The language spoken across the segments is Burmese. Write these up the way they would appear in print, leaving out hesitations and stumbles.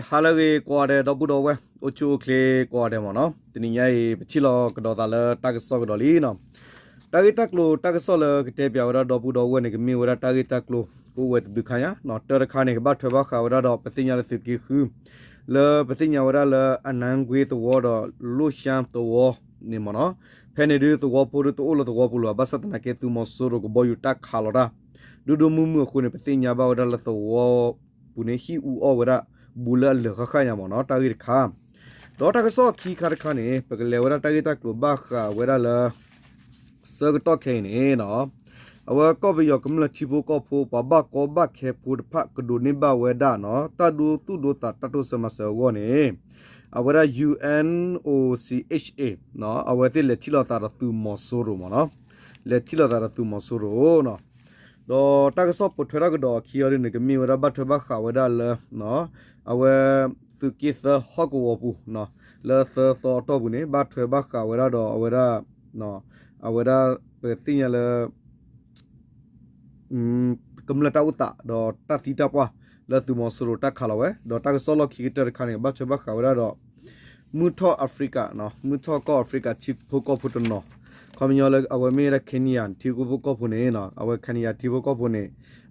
ฮาลาวีกว่าเดดบุดเอาไว้โอชูเคลกว่าเดมเนาะทีนี้ยัยชิลอกระดอตาเลตักซอกระดอลีเนาะตากิตักลูตักซอเลกเตปยาวระดอบุดเอาไว้เนี่ยก็มีวระตากิตักลูกูเวทดุขายะเนาะเตอร์คานี่ก็บัดเทวะขาวระดอปฏิญญาลสิกิคือเลปฏิญญาวระเลอันนังกุยตัวดอลูชามตัวนี่มันเนาะเพนดูตัวปูรุตัวโอลตัวปูรุบัสตนาเกตุมอสุรุกบอยตักขาวระดูมุคุณปฏิญญาบาวระละตัวปุเนฮีอูอวระบุลเลขข้ายามเนาะตากิข้ามดอตากซอคีคาร์คานี่ปกเลวระตากิตากลุบักเวระเลเซกตอเคนี่เนาะเอาว่าก็ไปยอกำลังชิบุก็พูปะบักก็บักแค่พูดพักกดูนิบาเวดาเนาะตาดูตุดูตาตุสมาเสวนี่เอาว่า UNOCHA เนาะเอาว่าที่เลทิลตาตุมอสุรุเนาะเลทิลตาตุมอสุรุเนาะดอตากซอปุถระกดอคียอรินกมีวระบัตบักขาวดาเลเนาะเอาว่าตุกิสฮอกวอปูเนาะเลเซซอตอบุนี่บัตบักขาวดาดอเอาว่าเนาะเอาว่าเปิดติญญาเลกำลังตาอุตะดอตัดทิตาปะแล้วตุมอสโรตักขลาเวดอตักซอลคิกเตอร์คันบัชบักขาวดาดอมุทอแอฟริกาเนาะมุทอก็แอฟริกาชิพก็พุทธเนาะคอมยอลเอาเวเมระเคนยานที่กูก็พุเนเนาะเอาเวเคนยาที่ก็พุเน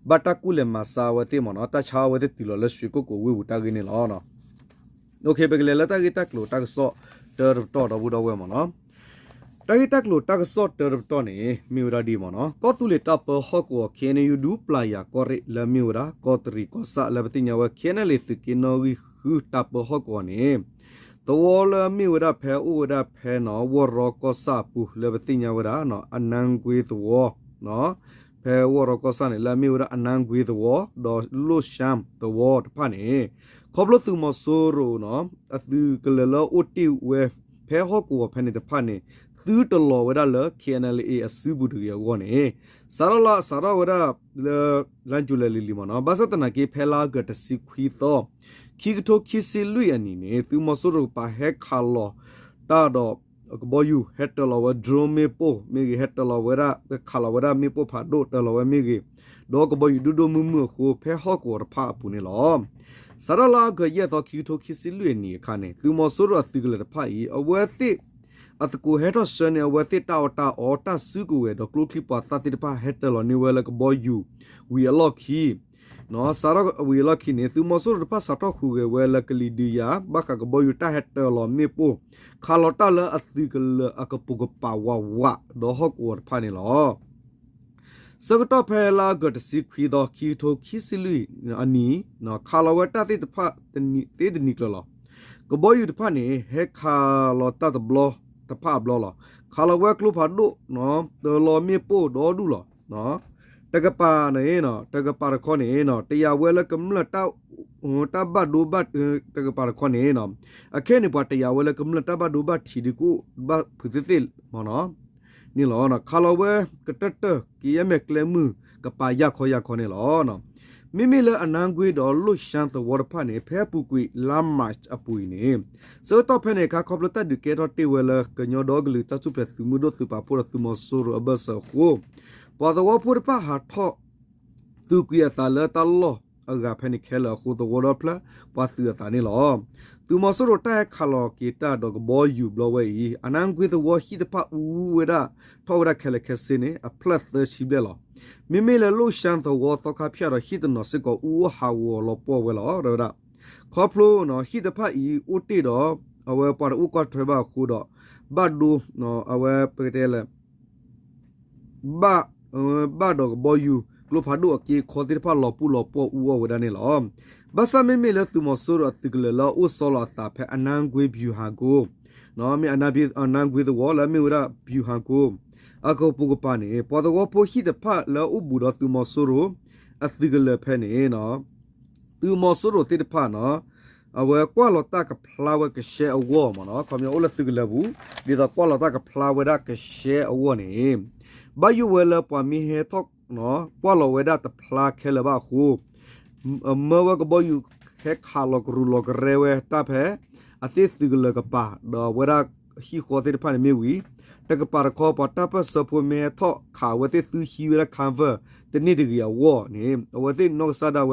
บัตตะกุเลมาซาวเตมเนาะตาชาวเตติลเลสวิก็วิวตากินเนาะโอเคเบกเลละตากิตักโลตักซอเตอร์ตอดบูดาเวมเนาะตากิตักโลตักซอเตอร์ตอนี่มิวราดีมเนาะก็ตุเลตัปฮอกวเคนยูดูปลายากอเรละมิวราก็ตรีก็ซะละบติญญาวเคนเลสกินอวิฮูตัปฮอกวนี่ตัวละมิวราเพออูราเพเนาะวรก็ซาปูละบติญญาวราเนาะอันนังกุยตัวเนาะเพอวรก็ซานี่ละมิวราอันนังกุยตัวดอลุชามตัวทพานี่ขอบลตุมอโซโรเนาะอะตือกะละโอติเวเพฮอกวเพนี่ทพานี่သူတလောဝဒလ KNLA အစုဘူးတူရောနေစာရလာစာရဝဒလန်ကျူလလီလီမနော်ဘာစတနာကေဖဲလာကတစီခွီသောခိကထိုခိစီလူယနီနေသူမဆရပါဟက်ခါလောတာတော့ဘောယူဟက်တလောဝဒရမေပိုမေဟက်တလောဝဒခါလောဝဒမေပိုဖာဒိုတလောဝမေကြီးတော့ကဘောယူဒူဒိုမမှုခိုဖဲဟော့ကောဖာပူနေလောစာရလာကရဲ့တော့ခိထိုခိစီလူယနီခါနေသူမဆရသူကလဖာဤအဝဲသိအတကူဟက်တော့စနေဝတိတာတာအော်တာစုကူဝဲတော့ကလုခလီပါသတိပါဟက်တလောနေဝဲလကဘောယူဝီအလော့ခီနော်စာရဝီလော့ခီနေသူမဆူရပါစတော့ခူဝဲလကလီဒီယာဘကကဘောယူတာဟက်တလောမေပိုခါလောတာလအတိကလအကပုကပါဝဝတော့ဟော့ကောဖာနေလောစကတော့ဖဲလာကတစီခွီတော့ခီထိုခီစီလူအနီနော်ခါလောဝတာတိတဖတေးတနီကလောကဘောယူတဖာနေဟက်ခါလောတာတဘလောตะภาพลอลอคาลาเวกลุพาดุเนาะเตลอมีโปดอดุลอเนาะตะกะปาเนเนาะตะกะปาคอเนเนาะตะยาเวละกำละตาตาบัดดูบัดตะกะปาคอเนเนาะอะแค่นี่ปะตะยาเวละกำละตาบัดดูบัดทีดิกูบัดพุซิลมอเนาะนี่ลอเนาะคาลาเวกะตะตะกิยะเมกเลมือกะปายะขอยะขอเนลอเนาะมิมิเลอันนังกุยดอลุชันตวอร์พานี่เพปุกุยลามมาชอปุยนี่เซตอเพเนคาคอบลตัดดิเกตอติเวลกะญอดอกลิตาซุเปตุมุโดตุปาปุรตุมอซูรอบะซะโคปอตวอปุรปาหาทอตุกุยตาเลตาลออากาเพนิเคลโคตวอร์พลาปาตุตานี่ลอตุมอซูรตาคาลอกีตาดอกบอยูบลอเวอีอันนังกุยตวอฮิตปาอูเวดาทอวดาเคลเคเซเนอะพลัสเตชิเบลอมิมิเลลูชันตวอตคาพิอาฮิตนอสกออูฮาวอลปอเวลอเดดาขอพลูนอฮิตพาอีอุติดอเอาเวปาอุกอทรบาคูดอบัดดูนอเอาเวเปเตเลบาดอกบอยูกลุพาดูกีขอติพาลอปูลอปออูเวดานี่ลอบาซามิมิเลตุมอสุรติกเลลออุซอลาตาเพอนังกวยบิวฮาโกนอมีอนาบิอนังกวยตวอลามิวราบิวฮาโกအကောပုကပနေပေါ်တော့ပိုဟိတဖလောဥဘူတော့သူမဆူရအသီကလဖဲနေနော်သူမဆူရတိတဖနော်အဝဲကွာလတာကဖလာဝကရှဲအဝမနော်ခမယောလသီကလဘူးဒီတော့ကွာလတာကဖလာဝဒကရှဲအဝနေဘာယူဝဲလပမီဟေတော့နော်ကွာလဝဒတဖလာခဲလဘာခုမဝကဘယူခဲခါလကရူလကရဲဝဲတဖဲအသီသီကလကပါတော့ဝဒဟီခေါ်တဲ့ဖာနေမီဝီတ แต่ก็ปาร์คอปอตาปัสพเมทอข่าวว่าที่ซื้อฮีเวลคัมเวอร์แต่นี่ดึกยาวนี่ว่าที่นอกซาดาเว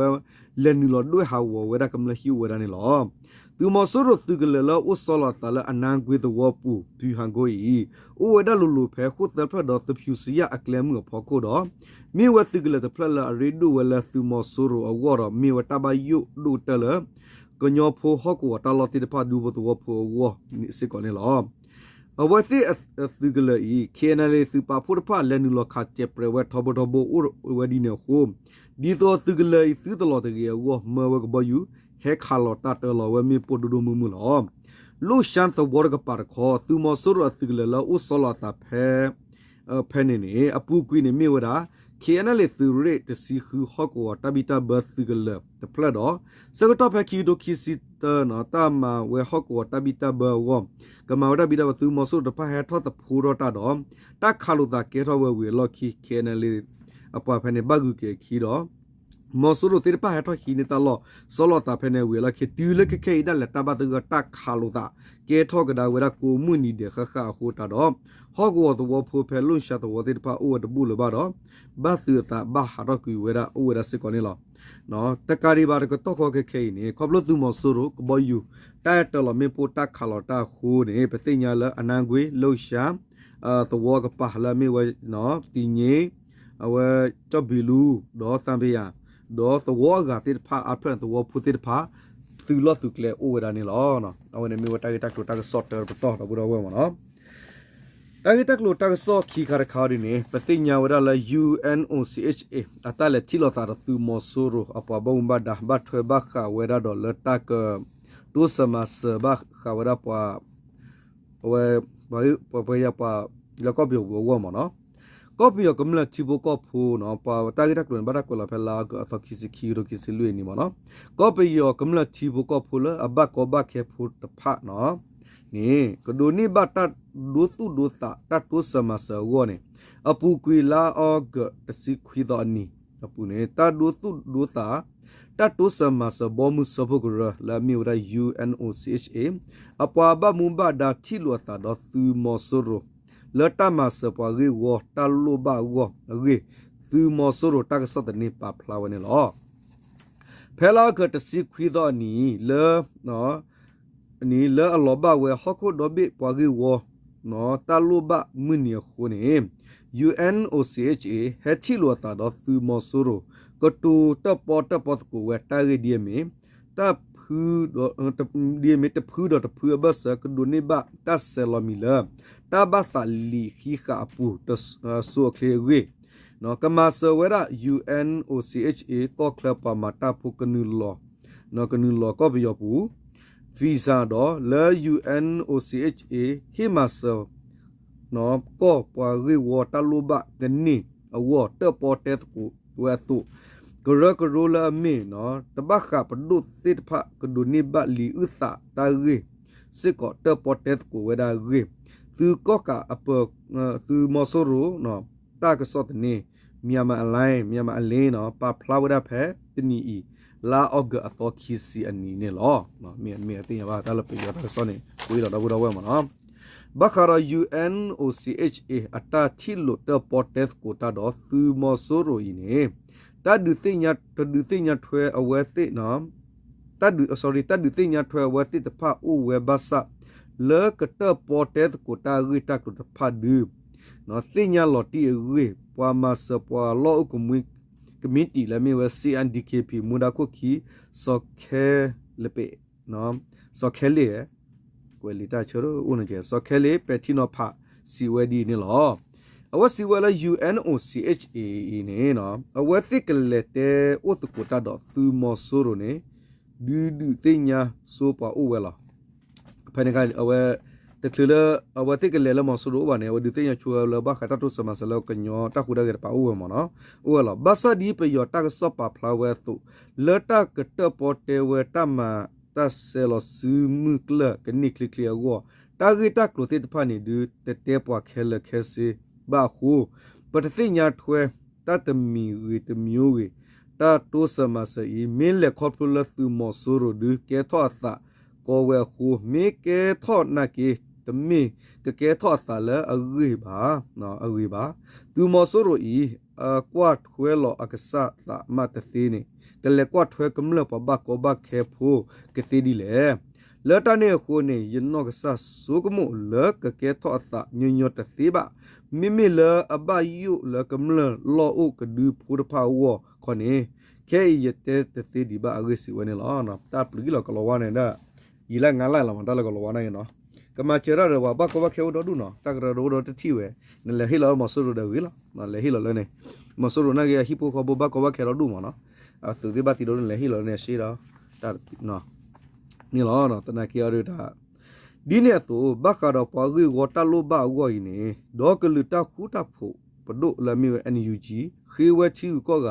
เลนิลอด้วยฮาวเวลากำลังฮิวเวลานี่หรอตูมอสุรตุกเลลอุสลอตาลอันนังกุยตัวปูตุฮังโกอีโอเวดาลุลุเพคุตเตพระดอตพิวซียาอักเลมือพอโคดอมีวัตุกเลตพระละอริดูเวลาตูมอสุรอวอร์มีวัตาบายุดูเตลก็ยอโพฮอกวตาลอติดพาดูบตัวโพวอนี่สิก่อนนี่หรอเอาไว้ที่สึกเลยเคนาเลสึปาพูดพาเลนุลคาเจเปรเวทบทบอุวดีเนโฮมดีตัวสึกเลยสึตลอดเกียวเมื่อวกบอยู่เฮคาลอตาเตลอเวมีปดูดูมือหรอลูชันตวอร์กปาร์คอตุมอสุรสึกเลยอุสลาตาเพนนี่อปูกุยนี่มีวดาเคนาเลสึเรตสิคือฮอกวตาบิตาเบสึกเลยแต่พลาดอสกตอเพคิโดคิสิตนะตามาเวฮอกวตาบิตาเบวอมกมาดาบิดาตุมอสุดพะเฮทอตพูรตาดอมตาคาลุตาเกทอเวเวลอคีเคนาเลอปะเพเนบากุเกคีดอมอสุรุติรพะเฮทอคีนิตาลอสลอตาเพเนเวลาเคติเลเคเคดัลตาบะตกตาคาลุตาเกทอกดาเวลากูมุนีเดคะคะโคตาดอมฮอกวตวโพเพลุนชาตวติรพะอวดบุลบาดอบาสืตาบาฮารกุเวราอวดสิกอนิลอနော်တကာရီဘာကတော့ခေါ်ခဲ့ခဲနေခေါပလို့သူမဆူရကဘယူတိုက်တလမေပိုတာခလာတာခူနေပသိညာလအနန်ကွေလှရှာသဝကပဟလာမေဝနော်တင်ញေအဝချဘီလူဒေါ်သံပယဒေါ်သဝကတိဖာအဖရန်သဝဖုတိဖာသူလသူကလေအိုဝဒနေလောနော်အဝနေမေဝတိုက်တက်တော့ဆော့တာတော့တော့ဘူးတော့ဝဲမနော်တာဂီတက်လိုတာဆော့ခီခါခါရီနေပသိညာဝရလာ UNOCHA အတလက်တီလိုတာသူမဆူရအပဘုံဘဒါဘတ်ထွေဘခဝရဒေါ်လတက်တူစမစဘခဝရပွားဝဲဘယပွားလကောပြောဝမနော်ကောပြောကမလချီဘကောဖူနော်ပါတာဂီတက်လိုဘဒါကောလာဖလာကအသခိစီခီရိုကီစီလွေနေမနော်ကောပြောကမလချီဘကောဖူလအဘကောဘခေဖူတဖနော်นี่ก็ดูนี่บัตรดูตุดูตาตัดตัวสมาสวเนี่ยอปูกุยลาออกตสิคุยตอนนี้อปูเนี่ยตัดดูตุดูตาตัดตัวสมาสบอมุสบกระละมีวดา UNOCHA อปาบะมุบาดาที่ลัวตาดอตูมอสโรละตามาสปาเกวอตาโลบาวอเกตูมอสโรตักสตนี่ปาพลาวเนี่ยลอเพลาก็ตสิคุยตอนนี้เลเนาะนี่เลอลอบะเวฮอกดอบิปวากิวอเนาะตาลุบะมุนีโคเน UNOCHA เฮติลัวตาดอตูมอสุโรก็ตูตะปอตกูเวตาเรเดียเมตาพืดตะเดียเมตะพืดตะพือบะสะกดูนี่บะตาเซลอมิเลตาบะซาลีခိခအပူတဆိုခလေဝေနော်ကမဆဝရ UNOCHA ကောကလပမာတာဖုကနူလောနော်ကနူလောကောဘယောပူvisa တော့လဲ UNOCHA ဟိမဆာနော်ကောပွာရီဝတာလူဘကနီအဝတပေါ်တက်ကူဝဲသူကရကရလာမေနော်တဘခပဒုစစ်ဖကဒုနိဘလီဥသတာရီစစ်ကောတပေါ်တက်ကူဝဲဒါရီသူကောကအပသူမဆရူနော်တာကစောတနေမြန်မာအလိုင်းမြန်မာအလင်းနော်ပဖလာဝဒဖဲတနီဤလာအော့ကအသောခီစီအနီနေလောနော်မြေတင်ရပါတလပိရတာစောနေကိုရတော့ဘူးတော့ဝဲမနော်ဘခရာ UNOCHA အတာချီလို့တပေါ်တက်ကိုတာတော့သူမဆိုရိုဤနေတဒုသိညာထွဲအဝဲသိနော်တဒုသိညာထွဲအဝဲသိတဖအူဝဲဘဆလေကတပေါ်တက်ကိုတာရီတာကိုတဖဒူနော်သိညာလော်တီရီပွာမဆပွာလောကမွိcommittee လာမေဝ CNDKP မူဒါခုခီစောခဲလပေနော်စောခဲလေကွယ်လီတာချောဦးနကျစောခဲလေပက်တီနောဖာစီဝဲဒီနေလောအဝစီဝဲလာ UNOCHA နေနော်အဝသိကလေတဲဥတကူတာတော့သူမောဆိုရိုနေဒူသိညာဆိုပါဦးဝဲလာဖနေကအဝတကလအဝတိကလေလမဆူဝနေဝဒိတညချူလဘခတာတုစမဆလောကညောတခုဒကပါဦးမနော်ဦးလဘဆဒီပယောတကစပဖလာဝဲသုလတကတပေါ်တေဝတမတဆဲလဆူမုကလကနိကလီကလီဝတာဂီတကလိုတိတဖာနေဒူတတေပွားခဲလခဲစီဘာခုပတသိညာထွဲတတမီဝီတမျိုးဝီတာတုစမဆီမင်းလေခေါပလသုမောဆူရဒူကေထောသကောဝဲခုမေကေထောနာကေ ตมีกะเกทอดสาละอุยบาเนาะอุยบาตูมอสุรุอีกวาดหวยหลออักษะตะมาตสีนี่กะเลกวาดหวยกำเลปบักกบักเคพูกะตีดีเลเลตาเนโคเนยินนอกษะสุกมุเลกะเกทอดสะญญตสีบะมิเลอบายุเลกำเลลออุกะดูพูดพาวอคอนี่แค่ยเตตสีดีบะอริสิวเนลอนะตาปลีลอกะลวาเนนะยีละงาละละมันตะละกะลวาเนเนาะကမချရရဝဘကဘခဲဝဒဒုနော်တကရရိုဒတတိဝဲနလေဟီလောမဆူရဒဝီလာနလေဟီလောလဲနေမဆူရနာကဟီပိုကဘဘကဘခဲရဒုမနော်အသူဒီဘတိဒိုလေဟီလောနေရှိတော့တာနော်နီလောနော်တနာကီရတာဒီနေ့တော့ဘကတော့ပွားကြီးဝတလိုဘဝိနေဒေါကလူတခုတဖို့ပဒုလမီဝဲ NUG ခေဝချီကောက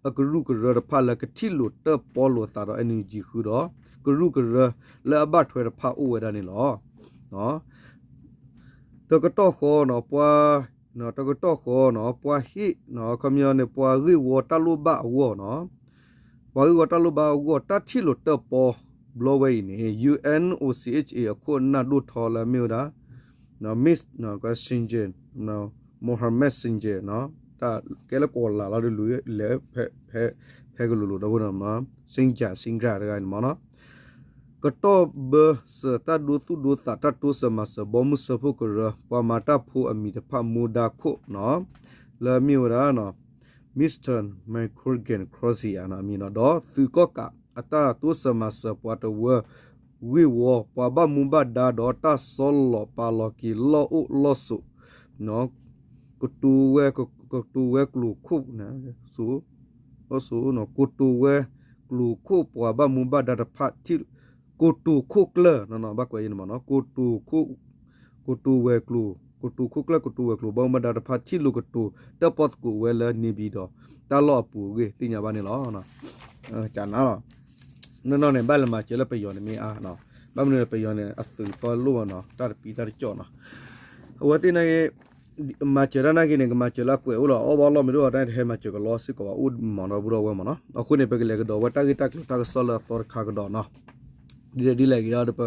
အကရုကရဖလကတိလိုတပေါ်လိုသာတော့ NUG ခုတော့ကရုကရလဘတ်ထွေဖာအိုဝဲတာနေလောနော်တကတော့ခေါ်နော်ပွားနော်တကတော့ခေါ်နော်ပွားဟိနော်ခမယောနေပွားရီဝတလူဘဝနော်ပွားရီဝတလူဘဝတတိလို့တပေါ်ဘလောဝဲနေ UNOCHA အခုနာဒုထော်လာမြို့တာနော် Miss နော်ကစင်ဂျန်နော်မိုဟာမက်စင်ဂျာနော်တာကဲလကောလာလာလူလေဖဲကလူတော့နော်မစင်ဂျာစင်ဂျာရန်မနော်ကတော့ဘစတာဒုသုဒုတာတတုစမစဘောမစဖုကရပမာတာဖူအမီတဖမူဒါခုနော်လာမီဝရာနော်မစ္စတန်မိုင်ခိုဂန်ခရောစီယာနာမီနော်တော့သူကကအတာတုစမစပွားတဝဝီဝပဘမူဘဒါတော့တာဆောလောပါလောကီလောဥလောဆုနော်ကတူဝဲကတူဝဲကလူခုနော်ဆူအဆူနော်ကတူဝဲကလူခုပဘမူဘဒါတဖတ်တိกูตูคุกเลนอนบักไว้ยินมาเนาะกูตูเวกลูกูตูคุกเลกูตูเวกลูบ่มาดาพัดชิลูกูตูตะปอดกูเวลนิบีดอตาลอปูเกติญาบานี่ลอเนาะจานะลอนอนเนี่ยบ้านละมาเจละไปยอเนี่ยมีอ่ะเนาะบ้านเนี่ยไปยอเนี่ยอสุตอลูเนาะตาปีตาจ่อเนาะวะตินะมาเจรนากิเนี่ยมาเจละกูเอออบอลไม่รู้อะไรให้มาเจก็ลอสิก็ว่าอุดมอนบุรวะมเนาะอะคุเนี่ยไปกเลยก็ดอวะตากิตาก็ซอลตอร์คาก็ดอเนาะဒီလေရတော့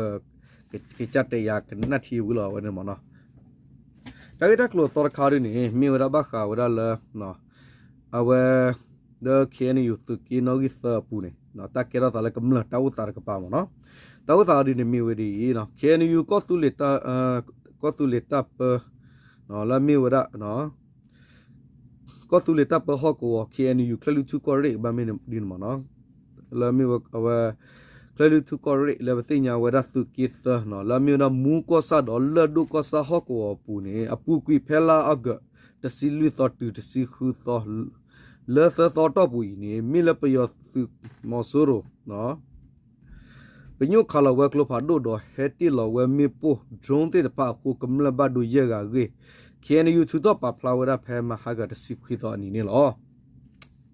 ကချတ်တရကနတ်ထီဘူးလောဝနေမနော်တကယ်ကလို့တော်ခါရနေမြေရဘခါဝရလနော်အဝဲဒခဲနီယူသူကီနိုဂီသပူနေနော်တကယ်တော့လည်းကမလတောက်တာကပါမနော်တောက်တာဒီနေမြေဝဒီနော်ခဲနီယူကောသူလက်တာကောသူလက်တာပနော်လာမြေဝရနော်ကောသူလက်တာပဟောကောခဲနီယူခလူသူကောရဲဘာမင်းဒီမနော်လာမြေဝအဝဲကလူသူကောရိလေဘသိညာဝရသုကိသနော်လာမြနာမူကောဆာဒေါ်လဒုကောဆာဟောကောပူနေအပူကွိဖဲလာအဂတစီလူသောတူတစီခုသောလေသသောတော့ပူနေမိလပယောသုမောဆူရောနော်ပညုခလာဝဲကလဖာဒိုဒဟဲတီလဝဲမီပိုဒရုံတေတပါခုကမလဘဒူယေဂါဂေခေနယူသူတော့ပဖလာဝရဖဲမဟာဂတစီခိသောအနီနေလော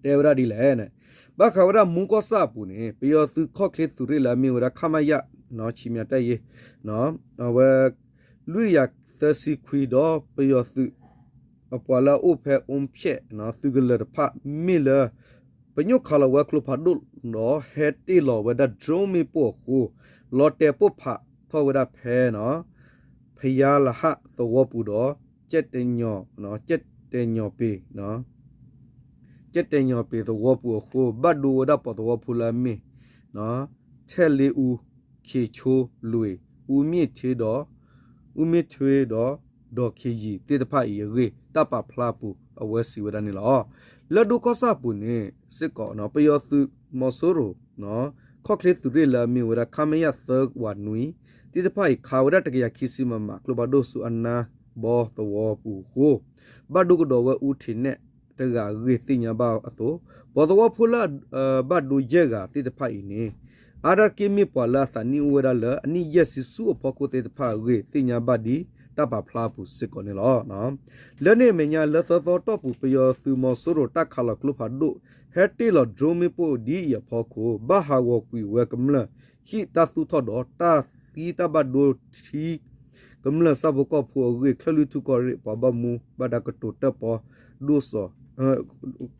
တေဝရဒီလဲနဲ့ဘာခဝရမူကောဆာပူနေပယောသူခော့ကလစ်သူရလာမီဝရခမယနော်ချီမြတဲ့ရေနော်ဝဲလူရသစီခွီတော့ပယောသူအပွာလာဥဖဲအုံဖြဲနော်သူကလရဖမီလာပညုခလာဝဲကလဖာဒုနော်ဟက်တီလောဝဒဒရုံမီပိုခုလော်တေပုဖဖောဝဒဖဲနော်ဖယားလဟသဝပူတော့ကျက်တညောနော်ကျက်တညောပေနော်ကျက်တညောပေသဝပူခုဘတ်ဒူဝဒပသဝဖူလာမီနော်ထဲလီဦးခေချိုလွေဦးမြင့်သေးတော့ဦးမြင့်ထွေးတော့ဒေါ်ခေကြီးတေတဖတ်ရေတပဖလာပူအဝဲစီဝဒနေလောလဒုကောဆာပူနေစစ်ကောနော်ပယောသူမောဆိုရိုနော်ခော့ကလစ်သူရလာမီဝရခမယသဝနွီတေတဖတ်ခါဝရတကရခိစီမမကလဘဒိုဆူအနာဘောသဝပူကိုဘဒုကတော်ဝဦးထင်းနဲ့တကရေတိညာဘာအတော့ဘောသဝဖူလာဘဒုယေကတေတဖတ်နေအာရကိမီပွာလာသနီဝရလအနိယစီစုအဖို့ကိုတေတဖတ်ရေတိညာဘဒီတပဖလာပူစစ်ကောနေလောနော်လဲနေမညာလဲသောတော့ပူပယောသူမောဆိုရတခါလကလဖာဒုဟက်တီလဒရိုမီပိုဒီယဖို့ကိုဘာဟာဝကွီဝဲကမလဟိတသုထောတော့တာသီတဘဒိုတီကမလစဘကောဖူရေခလူတုကောရပဘမူဘဒကတုတပေါ်ဒုဆော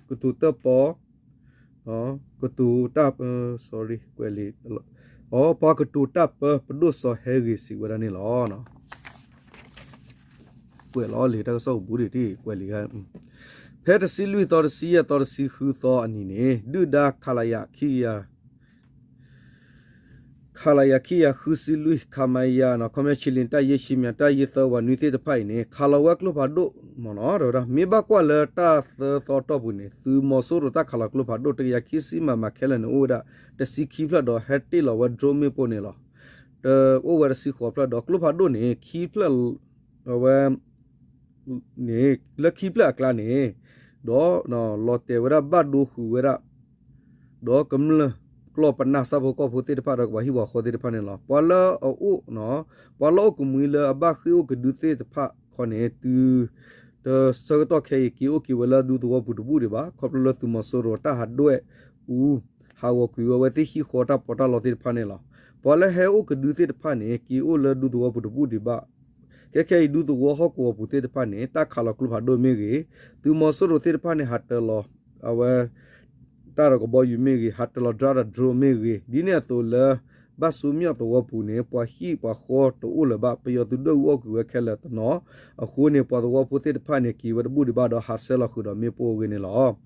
ကတုတပေါ်ကတုတပ် sorry ကွယ်လီပကတုတပ်ပဒုဆောဟဲရီစီဝရနေလောနော် ကွယ်လောလေတဆောဘူးတွေကွယ်လေကဖဲတစီလူတော်စီရတော်စီခူသောအနီနေဒုဒါခလာယခီယာခလာယခီယာခူစီလူခမယာနော်ခမချီလင်တယေရှိမြတယေသောဝနွေသေးတဖိုင်နေခလာဝကလဖာဒိုမနော်ရမေဘကွာလတာသောတော့ဘူးနေသူမောဆိုရတာခလာကလဖာဒိုတရခီစီမမခဲလနအိုဒါတစီခီဖလာတော့ဟက်တီလောဝဒရိုမီပိုနေလောအိုဝရစီခေါ်ဖလာတော့ကလဖာဒိုနေခီဖလာဝနေလခီဖလာကလာနေတော့နော်လော်တေဝရဘတ်ဒိုခူဝရတော့ကမလကလောပနာဆာဘောကောဖိုတေတဖာတော့ဝဟီဝခေါ်တေတဖာနေလောပလာအိုနော်ပလာကမွေလာဘခီအိုကဒူတေတဖာခေါနေတူthe sagato ke ki wala du do bu bu de ba khoplo tu mo so ro ta ha dwe u ha wo ku wa ti hi khota pota lo ti phane la pole he u ku du ti phane ki u la du do bu bu de ba ke du do ho ko bu ti phane ta khala klu pha do me ge tu mo so ro ti phane ha ta lo awa ta ro ko bo yu me ge ha ta lo dra dro me ge di ne to la ba su myo to wo pu ne pwa hi pwa kho to u le ba pe yo tu do wo ku we khe la to no a khu ne pwa to wo pu te pha ne ki wa bu de ba do ha se la khu do me po we ne lo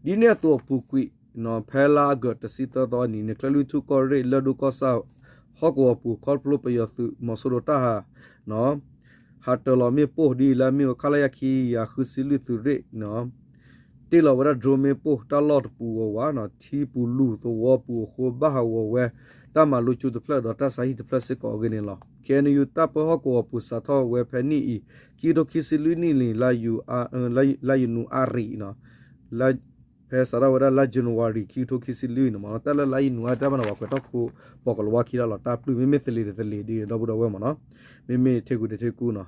di ne to pu kwi no phe la go to si to do ni ne kla lu tu ko re la du ko sa ho ko pu khol plo pe yo tu mo so ro ta ha no ha to lo me po di la me khala ya ki ya khu si lu tu re no te lo wa dro me po ta lot pu wa no thi pu lu to wo pu kho ba ha wo we ta ma lu chu de pla do ta sa hi de pla se ko ge ne lo ken yu ta po ho ko pu sa tho we phe ni i ki do ki si lu ni li la yu la yu nu a ri no la phe sa ra wa la january ki to ki si lu no ma ta la yu nu a ta ma no ko to ko po ko lo wa ki la lo ta plu me me se le di do bu do we ma no me me the ku de the ku no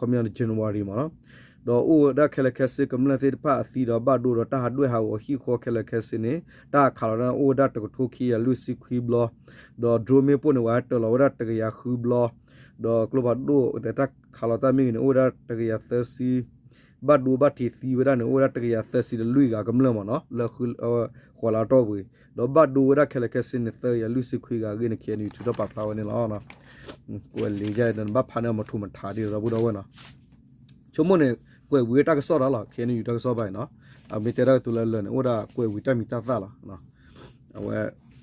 community january ma no do o da khele khese kamla te pa si do ba do ta ha dwe ha o hi kho khele khese ne ta khala o da to tho khi ya lu si khi blo do drome po ne wa to lo da ta ya khu blo do klo ba do ta khala ta mi ne o da ta ya ta si ba do ba ti si wa da ne o da ta ya ta si de lu ga kamla ma no la khu kho la to bu do ba do da khele khese ne ta ya lu si khi ga ge ne khe ni tu do pa pa wa ne lo no ko le ja dan ba pha ne ma thu ma tha di ro bu do wa no chomo ne kwe we ta so da la khen yu ta so bai no a me te ra tu la le ne o da kwe we ta mi ta la no a we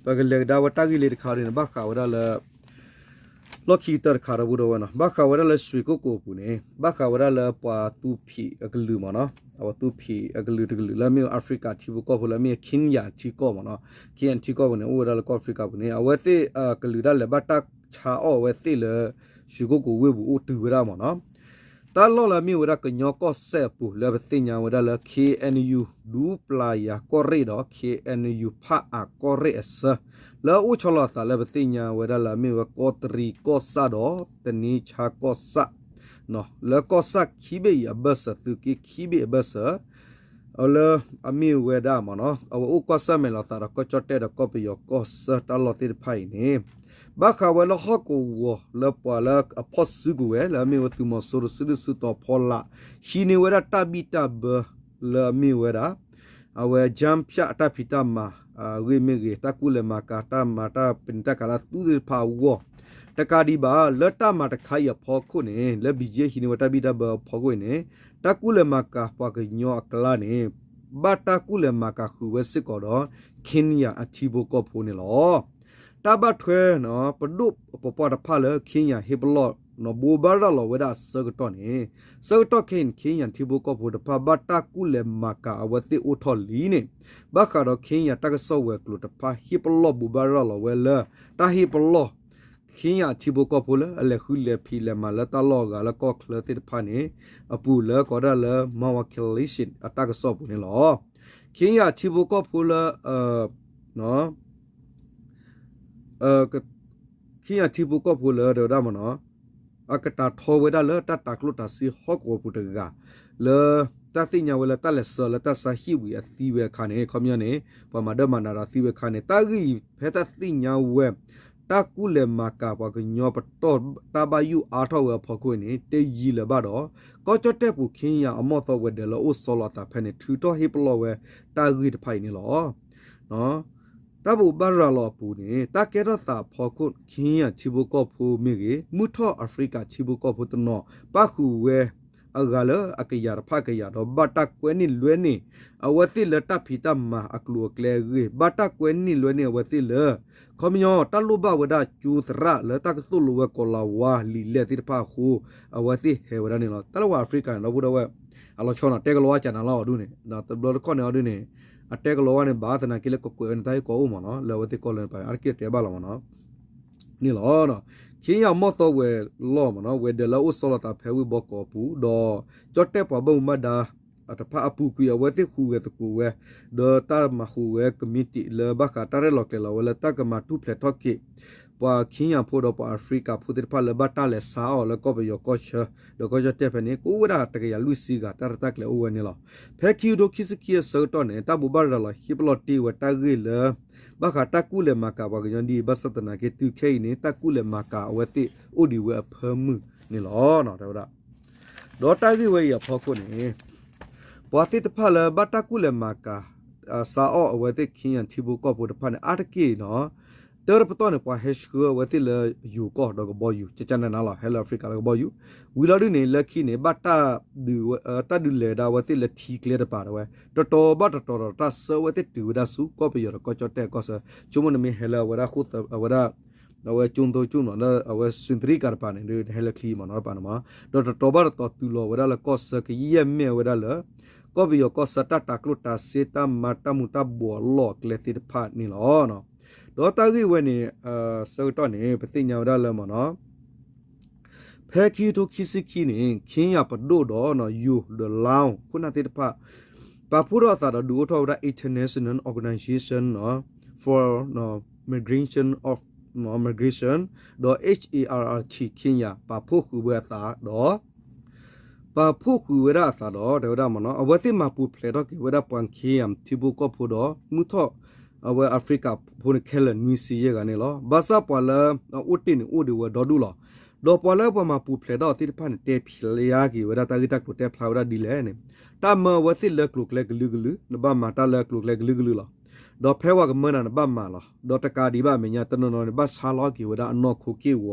pa ge le da wa ta gi le kha ri ne ba kha wa da la lo ki tar kha ra bu do wa no ba kha wa da la swi ko pu ne ba kha wa da la pa tu phi a ge lu ma no a wa tu phi a ge lu de ge lu la me africa thi bu ko pu la me khin ya thi ko ma no khin thi ko ne o da la ko africa bu ne a we te a ge lu da le ba ta cha o we te le swi ko we bu o tu wa da ma no ta lo la mi wada kanyo ko se pu le btinya wada la KNU du playa corrido KNU pha a corre esa la u chola ta le btinya wada la mi wa ko tri ko sa do tani cha ko sa no le ko sa khibe ya basa tu ki khibe basa ala ami wada ma no aw u ko sa me la ta ko chote da ko pe yo ko sa ta lo ti phai ni ba kha wa lo ho ko wo le pa la a phos su ku we la mi wa tu mo so su su to phola hi ni wa ta bi ta ba la mi wa da a we jam pya ta phita ma we me ge ta ku le ma ka ta ma ta pin ta ka la tu pha wo ta ka di ba le ta ma ta khai ya pho khu ne le bi je hi ni wa ta bi ta ba pho ko ne ta ku le ma ka pa ke nyo akla ne ba ta ku le ma ka khu we sit ko do khin ya a thi bo ko pho ne lo ta ba thwe no pdu po ta pha le khin ya he blo no bo ba ra lo we da sa to ne sa to khin ya thi bo ko pho ta pha ba ta ku le ma ka wa ti o tho li ne ba kha do khin ya ta ka so we klo ta pha he blo bo ba ra lo we le ta he blo khin ya thi bo ko pho le ale khu le phi le ma la ta lo ga la ko khle ti pha ne apu le ko da le ma wa calculation ata ka so bu ne lo khin ya thi bo ko pho le no khi à thi bu ko pu le do da ma no a ka ta tho we da le ta ta klu ta si ho ko pu de ga le ta ti nya we le ta le so le ta sa hi wi a thi we kha ne khom ya ne pa ma da ma na ra thi we kha ne ta gi phe ta ti nya we ta ku le ma ka pa ko nyo pa to ta ba yu a tho we pho ko ne te yi le ba do ko cho te pu khin ya a mo tho we de lo o so lo ta phe ne thu to hi plo we ta gi de phai ne lo no တာဘူဘာရာလောပူနေတာကေရတာဖောခုခင်းရချီဘူကောဖူမီကေမုထောအာဖရိကချီဘူကောဖူတနောပါခုဝဲအဂါလအကရဖကရတော့ဘတာကွဲနီလွဲနေအဝတိလတဖီတမအကလူကလေရေဘတာကွဲနီလွဲနေဝတိလခမညောတလူဘဝဒကျူသရလတကဆုလူဝကောလာဝါလီလက်တိဖခုအဝတိဟေဝရနေလောတလဝအာဖရိကန်လောဘူတော့ဝဲအလောချောနာတေကလောချန်နာလောဒုနေနော်တဘလကောနေဒုနေအတဲကလောကနေဘာသနာကိလကိုကွန်တိုင်းကိုမနော်လောဝတိကောလန်ပိုင်အာကိတေဘာလောမနော်နီလောနော်ခင်းရမော့တော့ဝဲလောမနော်ဝဲဒလောဆလတာဖဲဝဘောကောပူဒေါ်ကြော့တဲ့ပဘုံမဒါအတဖအပူကွေဝဲတိခုဝဲတကူဝဲဒေါ်တာမခုဝဲကမတီလဘခတာရလောကလောဝဲတကမတူဖလက်တော့ကိပွာခင်းရဖို့တော့ပအာဖရိကဖူတိဖလဘတာလဲစာအော်လကောဘယောကောချာလောကောချတဲ့ဖနေကိုဝဒတကရလူစီကတာရတက်လေအိုဝဲနေလောဖဲကီဒိုခိစကီဆောတော့နေတာဘူဘာရလာဟိပလော့တီဝတာဂီလဘခတာကူလေမကာဘကညန်ဒီဘစတနာကေတူခဲနေတာကူလေမကာဝတိအိုဒီဝဲဖမှုနေလောနော်တော့ဒေါ်တာဂီဝဲရဖောခုနေပွာတိတဖလဘတာကူလေမကာစာအောအဝတိခင်းရတီဘူကောပူတဖနဲ့အာတကီနော်เตอร์ปตอนเนี่ยพอเฮชกูว่าที่เลยอยู่ก็ดอกบอยอยู่จะจันนั่นล่ะเฮลแอฟริกาดอกบอยอยู่วิลาดูเนี่ยลักขี้เนี่ยบัตตาดูตาดูเลยดาว่าที่เลยทีเคลียร์ป่าด้วยโตบัตโตตาเซว่าที่ดูดาสุก็ไปอยู่ก็จอดแต่ก็เสจุมันมีเฮลว่าดาขุดว่าดาเอาไว้จุนตัวจุนแล้วเอาไว้สุนทรีการป่าเนี่ยดูเฮลคลีมันอะไรป่านะมาโตบัตโตตุโลว่าดาละก็เสก็เยี่ยมเมียว่าดาละก็ไปอยู่ก็สตาร์ตากลุตาเซตามาตามุตาบัวหลอกเลยที่ผ่านนี่หรอเนาะဒေါ်တာဂီဝဲနေစောတော့နေပသိညာဒါလမနော်ဖဲကီတိုခီစီခီနေခင်းရပဒိုတော့နော်ယူဒလောင်းခုနတိတဖပါဖူရတာဒူထောဒါ International Organization နော် for no migration of no migration တော့ HERRT ခင်းရပါဖို့ခုဝဲတာတော့ပါဖို့ခုဝဲတာတော့ဒေါ်မနော်အဝတိမပူဖလေတော့ကေဝဲတာပန်ခီယမ်တီဘူကောဖို့တော့မူထောအဝဲအာဖရိကဖုန်ခဲလန်မီစီရကနေလောဘာသာပွာလာဥတင်ဥဒီဝဒေါ်ဒူလောဒေါ်ပွာလာပမာပူဖလေတော့တိဖန်တေဖီလယာကီဝဒတာဂီတက်တိုတေဖလာဝဒဒီလဲနေတာမဝသိလကလုကလကလူကလူနဘမာတာလကလုကလကလူကလူလောဒေါ်ဖဲဝကမနနဘမာလောဒေါ်တကာဒီဘမညာတနနောဘဆာလောကီဝဒအနောခုကီဝ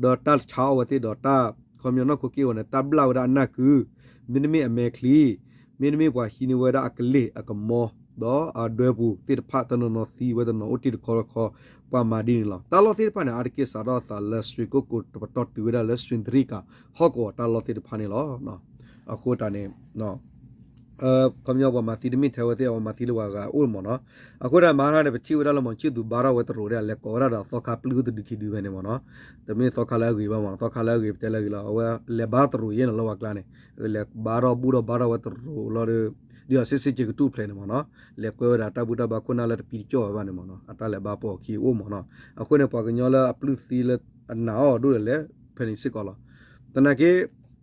ဒေါ်တက်ချောဝတိဒေါ်တာကွန်မြူနောခုကီဝနတဘလာဝဒနကူမင်းမီအမေခလီမင်းမီဘွာဟီနီဝဒအကလေအကမောတော့အဒွဲဘူးတိဖတ်တနော်သီဝဒနော်အိုတီခေါ်ပမာဒီနီလာတာလောတိဖာနာအကေစာတော့တာလက်စထရီကိုကိုတပတော့တူဝဒလက်စထရင်ထရီကာဟော့ကောတာလောတိဖာနီလောနော်အခုတနေနော်ကမြောပမာတီဒမီထဲဝတဲ့ဝမာတီလောကအိုမနော်အခုတမာနာတဲ့ပချီဝဒလမချီသူဘာရဝတရိုရလက်ကောရတာသောကပလူဒဒီခီဒီဝနေမနော်တမီသောကလာဂီဘာမသောကလာဂီတဲလာဂီလာဝလေဘာတရိုရနလောကလာနေလေဘာရဘူရဘာရဝတရိုလောဒီအစစ်စစ်ချေတူဖလဲနေမနော်လေကွဲတာတဘူတာဘာခုနာလက်ပီကြောဘာနေမနော်အတလည်းဘာပေါ်ခီအိုမနော်အခုနေပေါ်ကညောလာအပလူသီလက်အနာအော်တို့လေဖနီစစ်ကောလာတနကေ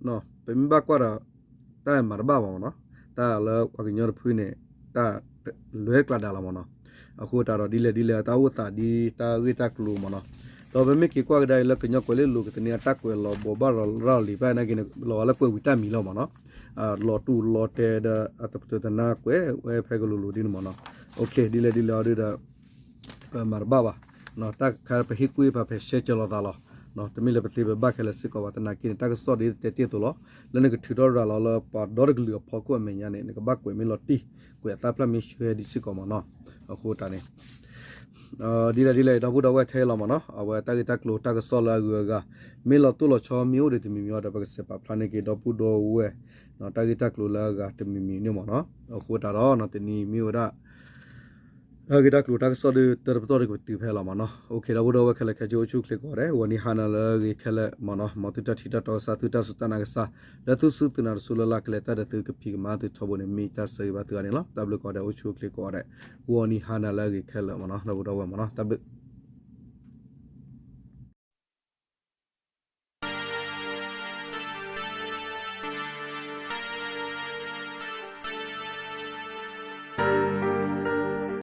နော်ပင်ဘကွာတာမရဘာမနော်တာလေကညောဖွေးနေတာလွဲကလာတာလာမနော်အခုတာတော့ဒီလေတာဝတာဒီတာဝိတာကလူမနော်တော့ဘယ်မကီကွာဒိုင်လကညောကိုလေလူကတနေတက်ကွယ်လောဘောဘာရာလီပါနေကိနလောလကွယ်ဝီတာမီလောမနော်လောတူလောတဲဒအတပတနာကွယ်ဝဲဖဲကလူလူဒီမနော်โอเคဒီလေရဒမရဘာဘာနော်တက်ခါပဟိကွေးပါဖဲရှဲချလောတာလောနော်တမီလပတိဘဘကလည်းစကောဝတနာကိနတက်ဆော့ဒီတေတူလောလနကထူတော်ရာလောပါဒေါ်ဂလူဖောကွယ်မညာနေကဘကွယ်မီလောတီကွယ်တပ်ပလမီရှဲဒီစကောမနော်အခုတာနေဒီလေတော့ဘုဒ္ဓဝဲထဲလာမနော်အဝဲတကိတကလိုတကဆောလာဂူကမေလတူလချောမျိုးတွေတမီမျိုးတော့ပကစပပလနေကေတော့ဘုဒ္ဓဝဲနော်တကိတကလိုလာကတမီမီနေမနော်အခုတာတော့နော်တနီမျိုးဒါအကိတကလိုတကဆောဒီတရပတော်ကိုတီဖဲလာမနော်โอเคတော့ဘုဒ္ဓဝဲခလက်ခချိုချုခလကောရဲဝနီဟာနာလာကေခလက်မနော်မတူတထီတတော်စာတူတဆုတနာကစာဒတုဆုတနာရဆူလလာကလက်တရတူကပိကမာတူထဘနေမီတဆေဘတ်ကနေနော်တဘလကောတဲ့အိုချုခလကောရဲဝနီဟာနာလာကေခလက်မနော်ဘုဒ္ဓဝဲမနော်တဘ